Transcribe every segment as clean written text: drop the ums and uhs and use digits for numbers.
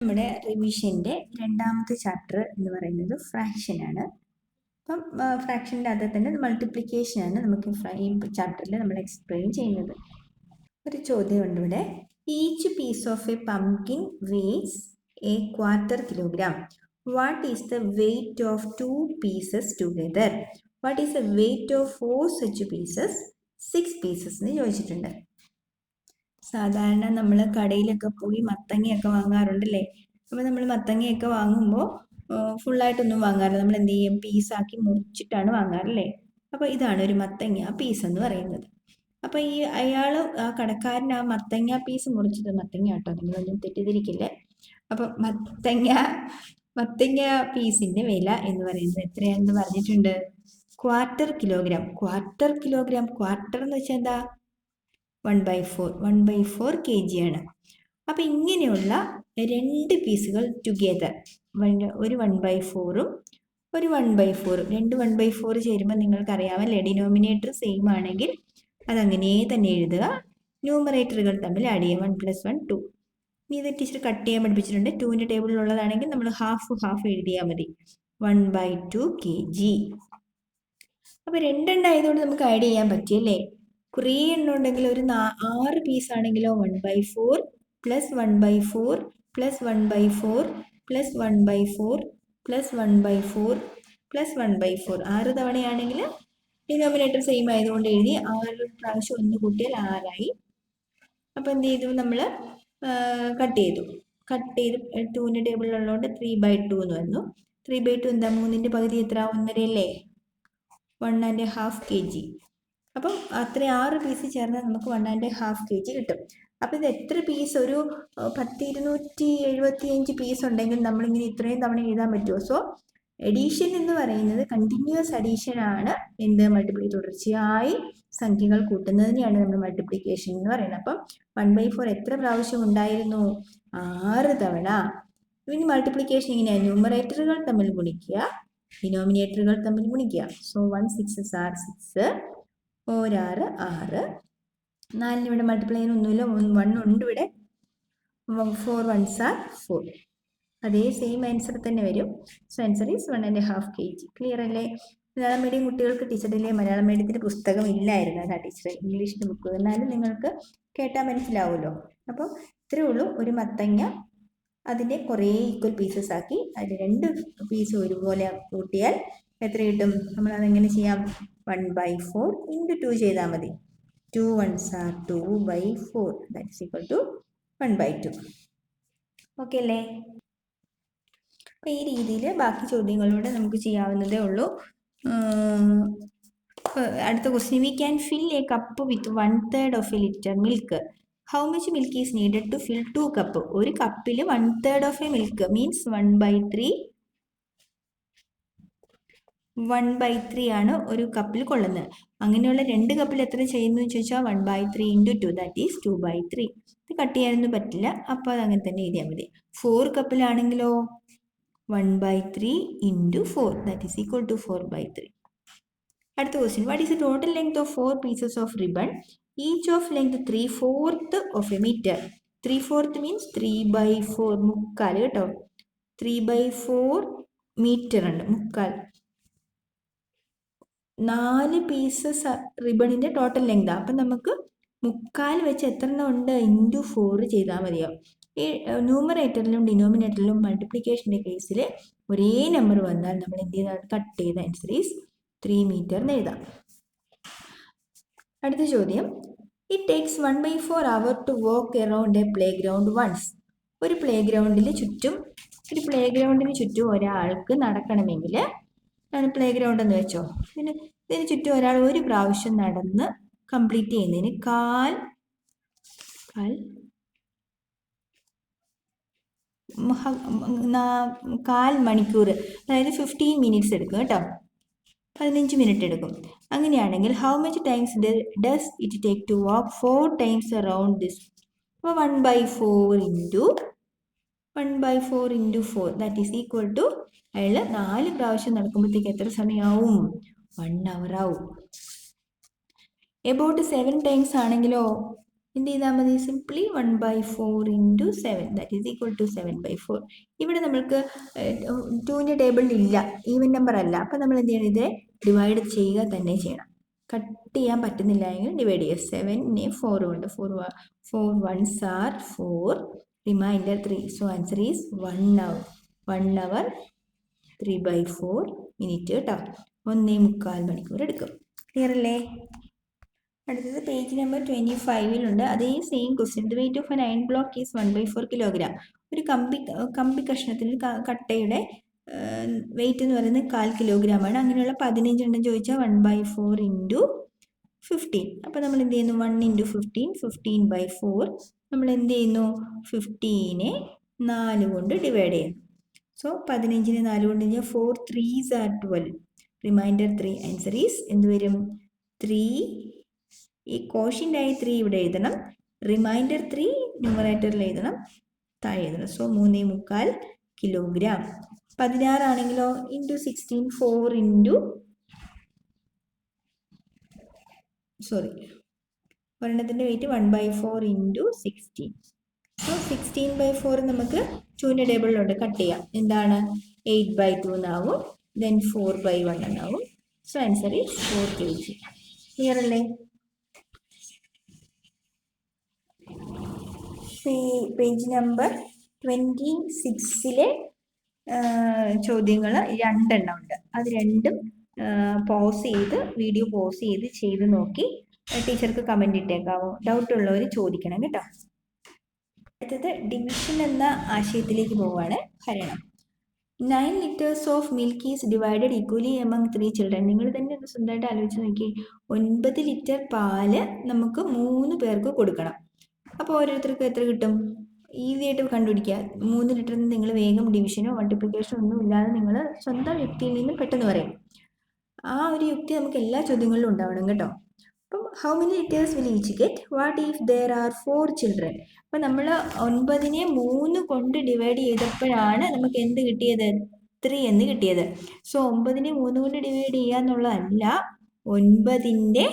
നമ്മുടെ റിവിഷൻ്റെ രണ്ടാമത്തെ ചാപ്റ്റർ എന്ന് പറയുന്നത് ഫ്രാക്ഷനാണ്. അപ്പം ഫ്രാക്ഷൻ്റെ അത് തന്നെ മൾട്ടിപ്ലിക്കേഷനാണ് നമുക്ക് ഈ ചാപ്റ്ററിൽ നമ്മൾ എക്സ്പ്ലെയിൻ ചെയ്യുന്നത്. ഒരു ചോദ്യമുണ്ട് ഇവിടെ. Each piece of a pumpkin weighs a 1/4 kilogram. What is the weight of 2 pieces together? What is the weight of 4 such pieces? 6 pieces എന്ന് ചോദിച്ചിട്ടുണ്ട്. സാധാരണ നമ്മൾ കടയിലൊക്കെ പോയി മത്തങ്ങയൊക്കെ വാങ്ങാറുണ്ടല്ലേ. അപ്പോൾ നമ്മൾ മത്തങ്ങയൊക്കെ വാങ്ങുമ്പോൾ ഫുള്ളായിട്ടൊന്നും വാങ്ങാറില്ല. നമ്മൾ എന്ത് ചെയ്യും? പീസാക്കി മുറിച്ചിട്ടാണ് വാങ്ങാറല്ലേ. അപ്പോൾ ഇതാണ് ഒരു മത്തങ്ങ പീസ് എന്ന് പറയുന്നത്. അപ്പോൾ ആ കടക്കാരൻ ആ മത്തങ്ങ പീസ് മുറിച്ചത്, മത്തങ്ങ കേട്ടോ, നിങ്ങളൊന്നും തെറ്റിദ്ധരിക്കില്ലേ. അപ്പോൾ മത്തങ്ങ പീസിൻ്റെ വില എന്ന് പറയുന്നത് എത്രയാണെന്ന് പറഞ്ഞിട്ടുണ്ട്? 1/4 കിലോഗ്രാം. 1/4 കിലോഗ്രാം, ക്വാർട്ടർ എന്ന് വെച്ചാൽ എന്താ? 1/4 kg ആണ്. അപ്പം ഇങ്ങനെയുള്ള 2 പീസുകൾ ടുഗെദർ, ഒരു 1/4ഉം ഒരു 1/4ഉം, 2 1/4 ചേരുമ്പോൾ നിങ്ങൾക്കറിയാമല്ലേ, ഡിനോമിനേറ്റർ സെയിം ആണെങ്കിൽ അതങ്ങനെ തന്നെ എഴുതുക. ന്യൂമറേറ്ററുകൾ തമ്മിൽ ആഡ് ചെയ്യുക. 1 + 1 2. ഇനി ഇത് ടീച്ചർ കട്ട് ചെയ്യാൻ പഠിപ്പിച്ചിട്ടുണ്ട്. 2ൻ്റെ ടേബിളിലുള്ളതാണെങ്കിൽ നമ്മൾ ഹാഫ് എഴുതിയാൽ മതി. 1/2 kg. അപ്പോൾ 2 ആയതുകൊണ്ട് നമുക്ക് ആഡ് ചെയ്യാൻ പറ്റിയല്ലേ. കുറേ എണ്ണം ഉണ്ടെങ്കിൽ ഒരു 6 പീസ് ആണെങ്കിലോ 1/4 + 1/4 + 1/4 + 1/4 + 1/4 + 1/4. 6 തവണയാണെങ്കിൽ ഡിനോമിനേറ്റർ സെയിം ആയതുകൊണ്ട് എഴുതി. 6 പ്രാവശ്യം 1 കൂട്ടിയാൽ 6 ആയി. അപ്പോൾ എന്ത് ചെയ്തു? നമ്മൾ കട്ട് ചെയ്തു. 2ൻ്റെ ടേബിളിലുള്ളതുകൊണ്ട് 3/2 എന്ന് വന്നു. 3/2 എന്താ? 3ൻ്റെ പകുതി എത്ര? 1.5 അല്ലേ. 1.5 kg. അപ്പം അത്ര 6 പീസ് ചേർന്നാൽ നമുക്ക് 1.5 kg കിട്ടും. അപ്പം ഇത് എത്ര പീസ്? ഒരു 275 പീസ് ഉണ്ടെങ്കിൽ നമ്മളിങ്ങനെ ഇത്രയും തവണ എഴുതാൻ പറ്റുമോ? സോ എഡീഷൻ എന്ന് പറയുന്നത് കണ്ടിന്യൂസ് അഡീഷൻ ആണ്. എന്ത്? തുടർച്ചയായി സംഖ്യകൾ കൂട്ടുന്നതിനെയാണ് നമ്മൾ മൾട്ടിപ്ലിക്കേഷൻ എന്ന് പറയുന്നത്. അപ്പം 1/4 എത്ര പ്രാവശ്യം ഉണ്ടായിരുന്നു? 6 തവണ. ഇനി മൾട്ടിപ്ലിക്കേഷൻ ഇങ്ങനെയാണ്. ന്യൂമറേറ്ററുകൾ തമ്മിൽ ഗുണിക്കുക, ഡിനോമിനേറ്ററുകൾ തമ്മിൽ ഗുണിക്കുക. So 1 6 are 6, 4 6 6. 4 ഇവിടെ മൾട്ടിപ്ലൈ ചെയ്യാനൊന്നുമില്ല, 1 ഉണ്ട് ഇവിടെ. 4 1s are 4. അതേ സെയിം ആൻസർ തന്നെ വരും. So answer is 1.5 kg. Clear അല്ലേ? മലയാളം മീഡിയം കുട്ടികൾക്ക് ടീച്ചറിലെ മലയാളം മീഡിയത്തിൻ്റെ പുസ്തകം ഇല്ലായിരുന്നു, അതാ ടീച്ചർ ഇംഗ്ലീഷിൻ്റെ ബുക്ക്. എന്നാലും നിങ്ങൾക്ക് കേട്ടാൽ മനസ്സിലാവുമല്ലോ. അപ്പോൾ ഇത്രയേ ഉള്ളൂ. ഒരു മത്തങ്ങ, അതിൻ്റെ കുറേ ഈക്വൽ പീസസ് ആക്കി അതിൽ 2 പീസ് ഒരുപോലെ കൂട്ടിയാൽ എത്ര കിട്ടും? നമ്മളതെങ്ങനെ ചെയ്യാം? 1/4 × 2 ചെയ്താൽ മതി. 2 1s are 2/4. That is equal to 1/2. Okay അല്ലേ? അപ്പോൾ ഈ രീതിയിൽ ബാക്കി ചോദ്യങ്ങളിലൂടെ നമുക്ക് ചെയ്യാവുന്നതേ ഉള്ളൂ. അടുത്ത question. We can fill a cup with 1/3 of a liter milk. How much milk is needed to fill 2 cup? ഒരു കപ്പിൽ 1/3 of a milk മീൻസ് 1/3 ആണ് ഒരു കപ്പിൽ കൊള്ളുന്നത്. അങ്ങനെയുള്ള 2 കപ്പിൽ എത്ര ചെയ്യുന്നു എന്ന് ചോദിച്ചാൽ 1/3 × 2, ദാറ്റ് ഈസ് 2/3. ഇത് കട്ട് ചെയ്യാനൊന്നും പറ്റില്ല, അപ്പോൾ അത് അങ്ങനെ തന്നെ എഴുതിയാൽ മതി. 4 കപ്പിലാണെങ്കിലോ 1/3 × 4, ദാറ്റ് ഈസ് ഈക്വൽ ടു 4/3. അടുത്ത question. What is the total length of 4 pieces of ribbon, each of length 3/4 of a meter? 3/4 means 3/4, മുക്കാൽ കേട്ടോ. 3/4 മീറ്റർ ഉണ്ട്, മുക്കാൽ. 4 പീസസ് റിബണിൻ്റെ ടോട്ടൽ ലെങ്ത്. അപ്പം നമുക്ക് മുക്കാൽ വെച്ച് എത്ര എണ്ണം ഉണ്ട്? × 4 ചെയ്താൽ മതിയാവും. ഈ ന്യൂമറേറ്ററിലും ഡിനോമിനേറ്ററിലും മൾട്ടിപ്ലിക്കേഷൻ്റെ കേസിൽ ഒരേ നമ്പർ വന്നാൽ നമ്മൾ എന്ത് ചെയ്താൽ കട്ട് ചെയ്ത ആൻസർ ഈസ് 3 മീറ്റർ എന്ന് എഴുതാം. അടുത്ത ചോദ്യം. It takes 1/4 hour to walk around a playground once. ഒരു പ്ലേ ഗ്രൗണ്ടിന് ചുറ്റും ഒരാൾക്ക് നടക്കണമെങ്കിൽ, പ്ലേ ഗ്രൗണ്ട് എന്ന് വെച്ചോ, ഇതിന് ചുറ്റും ഒരാൾ ഒരു പ്രാവശ്യം നടന്ന് കംപ്ലീറ്റ് ചെയ്യുന്നതിന് 1/4 മണിക്കൂർ, അതായത് 15 minutes എടുക്കും കേട്ടോ. 15 മിനിറ്റ് എടുക്കും. അങ്ങനെയാണെങ്കിൽ how much times does it take to walk 4 times around this? അപ്പോൾ 1/4 × 4 ദാറ്റ് ഈസ് ഈക്വൽ ടു, അയാൾ 4 പ്രാവശ്യം നടക്കുമ്പോഴത്തേക്ക് എത്ര സമയമാവും? 1 hour ആവും. എബൌട്ട് 7 times ആണെങ്കിലോ എന്ത് ചെയ്താൽ മതി? Simply 1/4 into 7 that is equal to 7/4. ഇവിടെ നമ്മൾക്ക് 2ൻ്റെ ടേബിളിൽ ഇല്ല, ഈവൻ നമ്പർ അല്ല. അപ്പം നമ്മൾ എന്ത് ചെയ്യണം? ഇത് ഡിവൈഡ് ചെയ്യുക തന്നെ ചെയ്യണം. കട്ട് ചെയ്യാൻ പറ്റുന്നില്ല എങ്കിൽ ഡിവൈഡ് ചെയ്യുക. 7നെ 4 കൊണ്ട് 4 1s are 4, reminder 3. So answer is 1 hour. 1 hour 3/4 minute കേട്ടോ. 1.25 മണിക്കൂർ എടുക്കും. ക്ലിയർ അല്ലേ? അടുത്തത് പേജ് നമ്പർ 25-ലുണ്ട്. അതേ same question. The weight of an iron block is 1/4 kilogram. ഒരു കമ്പി കഷ്ണത്തിന് കട്ടയുടെ വെയിറ്റ് എന്ന് പറയുന്നത് 1/4 കിലോഗ്രാം ആണ്. അങ്ങനെയുള്ള 15 എണ്ണം ചോദിച്ചാൽ 1/4 ഇൻറ്റു 15. അപ്പോൾ നമ്മൾ എന്ത് ചെയ്യുന്നു? 1 ഇൻറ്റു 15 15/4. നമ്മൾ എന്ത് ചെയ്യുന്നു? 15നെ 4 കൊണ്ട് ഡിവൈഡ് ചെയ്യുന്നു. സോ 15നെ 4 കൊണ്ട് കഴിഞ്ഞാൽ 4 3s are 12. Reminder 3. Answer is എന്ത് വരും? 3. ഈ കോഷ്യൻ്റായി 3 ഇവിടെ എഴുതണം. റിമൈൻഡർ 3 ന്യൂമറേറ്ററിൽ എഴുതണം, താഴെ എഴുതണം. So 3.25 kilogram. 16 ആണെങ്കിലോ ഇൻറ്റു 16 4 ഇൻറ്റു ഒരെണ്ണത്തിൻ്റെ വെയിറ്റ് 1/4 ഇൻറ്റു 16. സോ 16/4 നമുക്ക് 2ൻ്റെ ടേബിളിലുണ്ട്, കട്ട് ചെയ്യാം. എന്താണ്? 8/2 എന്നാവും. ദെൻ 4/1 എന്നാവും. So answer is 4 kg. Clear അല്ലേ? പേജ് നമ്പർ 26-ലെ ചോദ്യങ്ങൾ 2 എണ്ണം ഉണ്ട്. അത് രണ്ടും വീഡിയോ പോസ് ചെയ്ത് നോക്കി ടീച്ചർക്ക് കമൻറ്റ് ഇട്ടേക്കാവോ? ഡൗട്ട് ഉള്ളവർ ചോദിക്കണം കേട്ടോ. അടുത്തത് ഡിവിഷൻ എന്ന ആശയത്തിലേക്ക് പോവുകയാണ്. ഹരണം. 9 liters of milk is divided equally among 3 children. നിങ്ങൾ തന്നെ ഒന്ന് സ്വന്തമായിട്ട് ആലോചിച്ച് നോക്കി. 9 ലിറ്റർ പാല് നമുക്ക് 3 പേർക്ക് കൊടുക്കണം. അപ്പോൾ ഓരോരുത്തർക്കും എത്ര കിട്ടും? ഈസി ആയിട്ട് കണ്ടുപിടിക്കുക. 3 ലിറ്ററിൽ നിന്ന് നിങ്ങൾ വേഗം ഡിവിഷനോ മൾട്ടിപ്ലിക്കേഷനോ ഒന്നും ഇല്ലാതെ നിങ്ങൾ സ്വന്തം യുക്തിയിൽ നിന്ന് പെട്ടെന്ന് പറയും. ആ ഒരു യുക്തി നമുക്ക് എല്ലാ ചോദ്യങ്ങളിലും ഉണ്ടാവണം കേട്ടോ. അപ്പം how many litres will each get? What if there are 4 children? അപ്പം നമ്മൾ 9നെ 3 കൊണ്ട് ഡിവൈഡ് ചെയ്തപ്പോഴാണ് നമുക്ക് എന്ത് കിട്ടിയത്? 3 എന്ന് കിട്ടിയത്. സോ 9നെ 3 കൊണ്ട് ഡിവൈഡ് ചെയ്യുക എന്നുള്ളതല്ല, 9ൻ്റെ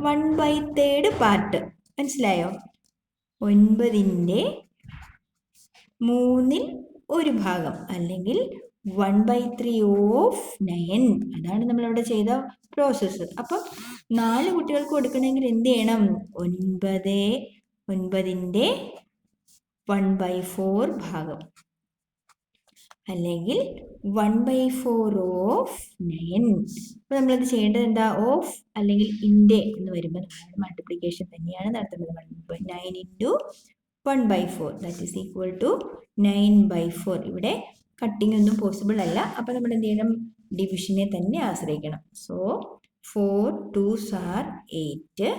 1/3 പാർട്ട്. മനസ്സിലായോ? 9ൻ്റെ 1/3 ഭാഗം അല്ലെങ്കിൽ 1/3 ഓഫ് 9. അതാണ് നമ്മളവിടെ ചെയ്ത പ്രോസസ്സ്. അപ്പം 4 കുട്ടികൾക്ക് കൊടുക്കണമെങ്കിൽ എന്ത് ചെയ്യണം? 9ൻ്റെ 1/4 ഭാഗം അല്ലെങ്കിൽ 1/4 ഓഫ് 9. അപ്പോൾ നമ്മളത് ചെയ്യേണ്ടത് എന്താ? ഓഫ് അല്ലെങ്കിൽ ഇൻ്റെ എന്ന് വരുമ്പോൾ നമ്മൾ മൾട്ടിപ്ലിക്കേഷൻ തന്നെയാണ് നടത്തുന്നത്. 9 into 1/4 that is equal to 9/4. ഇവിടെ കട്ടിംഗ് ഒന്നും പോസിബിൾ അല്ല. അപ്പോൾ നമ്മൾ എന്ത് ചെയ്യണം? ഡിവിഷനെ തന്നെ ആശ്രയിക്കണം. So 4 2s are 8,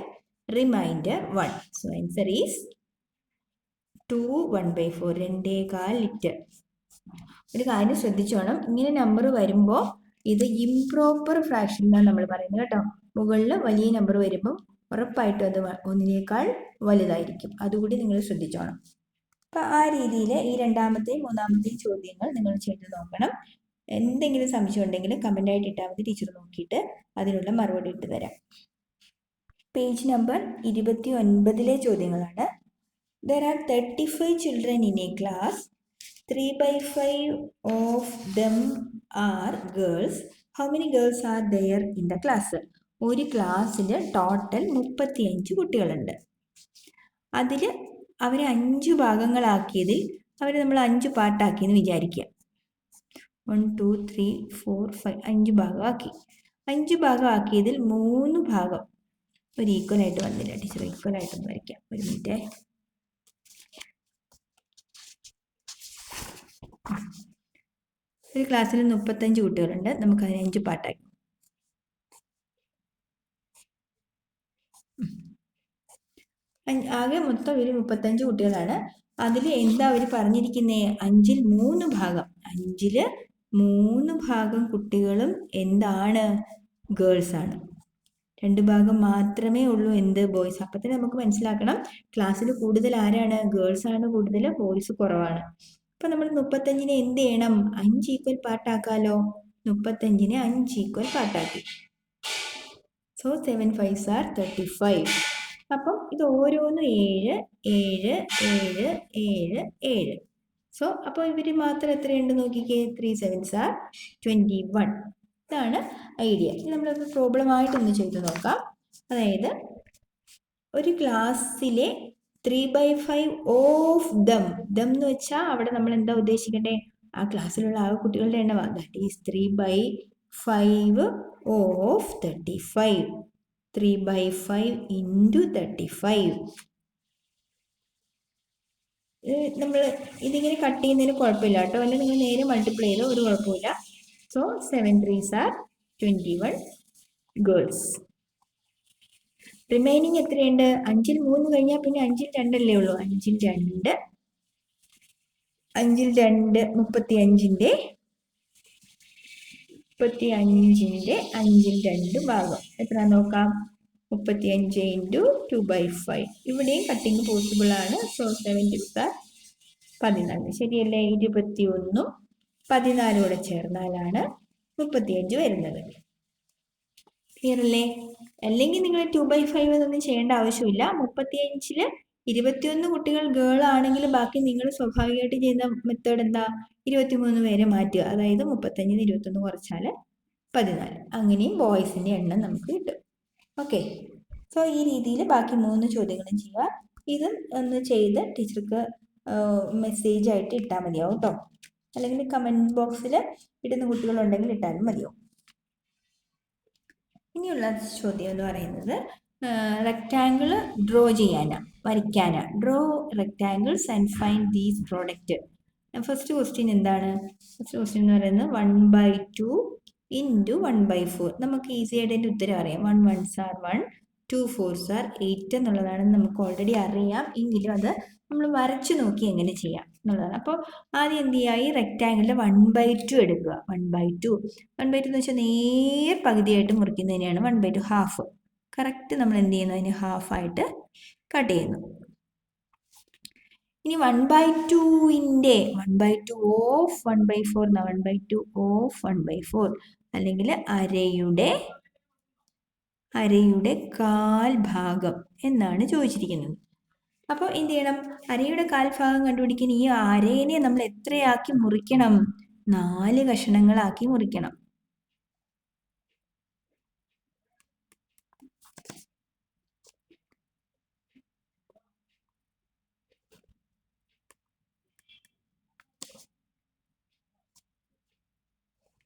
remainder 1. So answer is 2 1/4 2.25 litre. ഒരു കാര്യം ശ്രദ്ധിച്ചോണം, ഇങ്ങനെ നമ്പർ വരുമ്പോൾ ഇത് ഇംപ്രോപ്പർ ഫ്രാക്ഷൻ എന്നാണ് നമ്മൾ പറയുന്നത് കേട്ടോ. മുകളിൽ വലിയ നമ്പർ വരുമ്പോൾ ഉറപ്പായിട്ടും അത് 1നേക്കാൾ വലുതായിരിക്കും. അതുകൂടി നിങ്ങൾ ശ്രദ്ധിച്ചോണം. അപ്പം ആ രീതിയിൽ ഈ രണ്ടാമത്തെയും മൂന്നാമത്തെയും ചോദ്യങ്ങൾ നിങ്ങൾ ചെയ്ത് നോക്കണം. എന്തെങ്കിലും സംശയം ഉണ്ടെങ്കിൽ കമൻ്റായിട്ട് ഇട്ടാൽ മതി. ടീച്ചർ നോക്കിയിട്ട് അതിനുള്ള മറുപടി ഇട്ട് തരാം. പേജ് നമ്പർ 29-ലെ ചോദ്യങ്ങളാണ്. There are 35 children in a class. 3/5 of them are girls. How many girls are there in the class? ഒരു ക്ലാസ്സിൽ ടോട്ടൽ 35 കുട്ടികളുണ്ട്. അതിൽ അവരെ 5 ഭാഗങ്ങളാക്കിയതിൽ നമ്മൾ 5 പാർട്ടാക്കിയെന്ന് വിചാരിക്കുക. 1 2 3 4 5 5 ഭാഗമാക്കി. 5 ഭാഗമാക്കിയതിൽ 3 ഭാഗം ഒരു ഈക്വലായിട്ട് വന്നില്ല. ടീച്ചർ ഈക്വലായിട്ടൊന്ന് വരയ്ക്കാം. ഒരു മിനിറ്റ്. ഒരു ക്ലാസ്സിൽ 35 കുട്ടികളുണ്ട്. നമുക്കതിന് 5 പാർട്ടാക്കി. ആകെ മൊത്തം ഒരു 35 കുട്ടികളാണ്. അതിൽ എന്താ അവർ പറഞ്ഞിരിക്കുന്നത്? 5ൽ 3 ഭാഗം. 5ൽ 3 ഭാഗം കുട്ടികളും എന്താണ്? ഗേൾസ് ആണ്. 2 ഭാഗം മാത്രമേ ഉള്ളൂ എന്ത്? ബോയ്സ്. അപ്പം തന്നെ നമുക്ക് മനസ്സിലാക്കണം ക്ലാസ്സിൽ കൂടുതൽ ആരാണ്? ഗേൾസ് ആണ് കൂടുതൽ, ബോയ്സ് കുറവാണ്. അപ്പം നമ്മൾ 35നെ എന്ത് ചെയ്യണം? 5 ഈക്വൽ പാർട്ടാക്കാലോ. 35നെ 5 ഈക്വൽ പാർട്ടാക്കി. So 7 5s are 35. അപ്പം ഇത് ഓരോന്നും 7 7 7 7 7. സോ അപ്പോൾ ഇവർ മാത്രം എത്രയുണ്ട് നോക്കിക്കേ, 3 7s are 21. ഇതാണ് ഐഡിയ. നമ്മളൊരു പ്രോബ്ലം ആയിട്ടൊന്ന് ചെയ്ത് നോക്കാം. അതായത് ഒരു ക്ലാസ്സിലെ 3/5 ഓഫ് ദം എന്ന് വെച്ചാൽ അവിടെ നമ്മൾ എന്താ ഉദ്ദേശിക്കണ്ടേ, ആ ക്ലാസ്സിലുള്ള ആ കുട്ടികളുടെ എണ്ണമാണ്. That is 3/5 of 35. 3/5 into 35. നമ്മൾ ഇതിങ്ങനെ കട്ട് ചെയ്യുന്നതിന് കുഴപ്പമില്ല കേട്ടോ, അല്ലെങ്കിൽ നിങ്ങൾ നേരെ മൾട്ടിപ്ലൈ ചെയ്തോ, ഒരു കുഴപ്പമില്ല. So 7 3s are 21 girls. Remaining എത്രയുണ്ട്? 5ൽ 3 കഴിഞ്ഞാൽ പിന്നെ 5ൽ 2 അല്ലേ ഉള്ളൂ. 5ൽ 2 35ന്റെ 5ൽ 2 ഭാഗം എത്ര നോക്കാം, 35 into 2/5. ഇവിടെയും കട്ടിങ് പോസിബിൾ ആണ്. So 7 2s are 14. ശരിയല്ലേ? 21 14 കൂടെ ചേർന്നാലാണ് 35 വരുന്നത്. ക്ലിയർ അല്ലേ? അല്ലെങ്കിൽ നിങ്ങൾ 2/5 എന്നൊന്നും ചെയ്യേണ്ട ആവശ്യമില്ല. 35ൽ 21 കുട്ടികൾ ഗേൾ ആണെങ്കിൽ ബാക്കി നിങ്ങൾ സ്വാഭാവികമായിട്ട് ചെയ്യുന്ന മെത്തേഡ് എന്താ, 23 പേരെ മാറ്റുക. അതായത് 35ന് 21 കുറച്ചാൽ 14. അങ്ങനെയും ബോയ്സിന്റെ എണ്ണം നമുക്ക് കിട്ടും. ഓക്കെ. സോ ഈ രീതിയിൽ ബാക്കി 3 ചോദ്യങ്ങളും ചെയ്യുക. ഇതും ഒന്ന് ചെയ്ത് ടീച്ചർക്ക് മെസ്സേജ് ആയിട്ട് ഇട്ടാൽ മതിയാവും കേട്ടോ, അല്ലെങ്കിൽ കമന്റ് ബോക്സിൽ ഇടുന്ന കുട്ടികളുണ്ടെങ്കിൽ ഇട്ടാലും മതിയാവും. ഇനിയുള്ള ചോദ്യം എന്ന് പറയുന്നത് റെക്റ്റാങ്കിൾ ഡ്രോ വരയ്ക്കാനാ. Draw rectangles and find these product. First question എന്താണ്? ഫസ്റ്റ് ക്വസ്റ്റ്യൻ എന്ന് പറയുന്നത് 1/2 into 1/4. നമുക്ക് ഈസി ആയിട്ട് അതിൻ്റെ ഉത്തരം അറിയാം. 1 1s are 1, 2 4s are 8 എന്നുള്ളതാണ് നമുക്ക് ഓൾറെഡി അറിയാം. എങ്കിലും അത് നമ്മൾ വരച്ചു നോക്കി എങ്ങനെ ചെയ്യാം എന്നുള്ളതാണ്. അപ്പോൾ ആദ്യം എന്ത് ചെയ്യുക, ഈ റെക്റ്റാങ്കിളിൽ 1/2 എടുക്കുക. 1/2 എന്ന് വെച്ചാൽ നേർ പകുതിയായിട്ട് മുറിക്കുന്നതിനെയാണ് 1/2, ഹാഫ്. കറക്റ്റ് നമ്മൾ എന്ത് ചെയ്യുന്നു, അതിന് ഹാഫായിട്ട് കട്ട് ചെയ്യുന്നു. ഇനി 1/2ന്റെ 1/2 ഓഫ് 1/4 എന്ന 1/2 ഓഫ് 1/4 അല്ലെങ്കിൽ അരയുടെ കാൽ ഭാഗം എന്നാണ് ചോദിച്ചിരിക്കുന്നത്. അപ്പോൾ എന്ത് ചെയ്യണം, അരയുടെ കാൽഭാഗം കണ്ടുപിടിക്കാൻ ഈ അരേനെ നമ്മൾ എത്രയാക്കി മുറിക്കണം, 4 കഷണങ്ങളാക്കി മുറിക്കണം.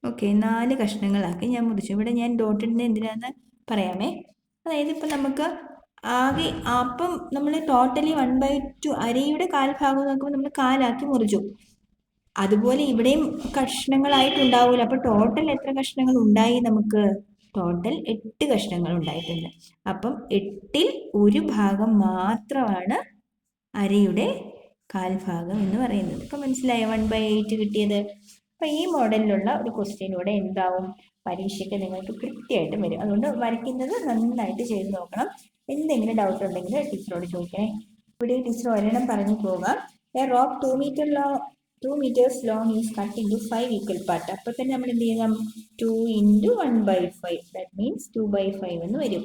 ഓക്കെ, 4 കഷ്ണങ്ങളാക്കി ഞാൻ മുറിച്ചു. ഇവിടെ ഞാൻ ഡോട്ടിടുന്നത് എന്തിനാന്ന് പറയാമേ. അതായത് ഇപ്പം നമുക്ക് ആകെ അപ്പം നമ്മൾ ടോട്ടലി 1/2 അരയുടെ കാൽഭാഗം നോക്കുമ്പോൾ നമ്മൾ കാലാക്കി മുറിച്ചു. അതുപോലെ ഇവിടെയും കഷ്ണങ്ങളായിട്ടുണ്ടാവൂല. അപ്പോൾ ടോട്ടൽ എത്ര കഷ്ണങ്ങൾ ഉണ്ടായി? നമുക്ക് ടോട്ടൽ 8 കഷ്ണങ്ങൾ ഉണ്ടായിട്ടുണ്ട്. അപ്പം 8ൽ ഒരു ഭാഗം മാത്രമാണ് അരയുടെ കാൽഭാഗം എന്ന് പറയുന്നത്. ഇപ്പം മനസ്സിലായോ 1/8 കിട്ടിയത്? അപ്പം ഈ മോഡലിലുള്ള ഒരു ക്വസ്റ്റ്യനിലൂടെ എന്താവും, പരീക്ഷയ്ക്ക് നിങ്ങൾക്ക് കൃത്യമായിട്ട് വരും. അതുകൊണ്ട് വരയ്ക്കുന്നത് നന്നായിട്ട് ചെയ്ത് നോക്കണം. എന്തെങ്കിലും ഡൗട്ട് ഉണ്ടെങ്കിൽ ടീച്ചറോട് ചോദിക്കണേ. ഇവിടെ ടീച്ചർ ഒരെണ്ണം പറഞ്ഞു പോകാം. A rope 2 meters long is cut into 5 equal part. അപ്പോൾ തന്നെ നമ്മൾ എന്ത് ചെയ്യണം, 2 into 1/5. ദാറ്റ് മീൻസ് 2/5 എന്ന് വരും.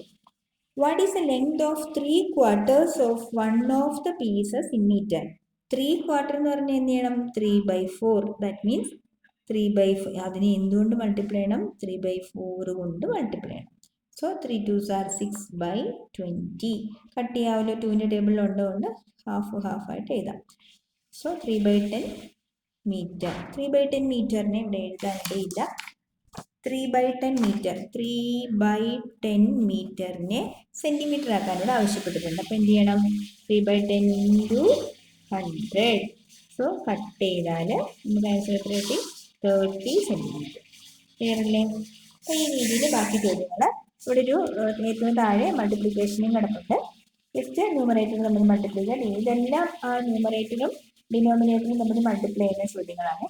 What is the length of 3/4 of one of the pieces in metre? 3/4 എന്ന് പറഞ്ഞാൽ എന്ത് ചെയ്യണം, 3/4. That means 3/5. അതിനെ എന്തുകൊണ്ട് മൾട്ടിപ്ലൈ ചെയ്യണം? 3/4 കൊണ്ട് മൾട്ടിപ്ലൈ ചെയ്യണം. So 3 2s are 6/20. കട്ട് ചെയ്യാമല്ലോ, 2ന്റെ ടേബിളിൽ ഉണ്ടോണ്ട് ഹാഫായിട്ട് എഴുതാം. So 3/10 metre. 3/10 മീറ്ററിനെ ഇവിടെ എഴുതാനിടയില്ല. 3/10 മീറ്റർ, 3/10 മീറ്ററിനെ സെന്റിമീറ്റർ ആക്കാനോട് ആവശ്യപ്പെട്ടിട്ടുണ്ട്. അപ്പം എന്ത് ചെയ്യണം, 3/10 into 100. സോ കട്ട് ചെയ്താൽ നമുക്ക് ആൻസർ എത്ര കിട്ടി? 30 സെന്റിമീറ്റർ. ക്ലിയർ അല്ലേ? അപ്പോൾ ഈ രീതിയിൽ ബാക്കി ചോദ്യങ്ങൾ ഇവിടെ ഒരു ഏറ്റവും താഴെ മൾട്ടിപ്ലിക്കേഷനും കിടപ്പുണ്ട്. ജസ്റ്റ് ന്യൂമറേറ്റർ നമ്മൾ മൾട്ടിപ്ലൈ ചെയ്യാൻ. ഇതെല്ലാം ആ ന്യൂമറേറ്ററും ഡിനോമിനേറ്ററും നമ്മൾ മൾട്ടിപ്ലൈ ചെയ്യുന്ന ചോദ്യങ്ങളാണ്.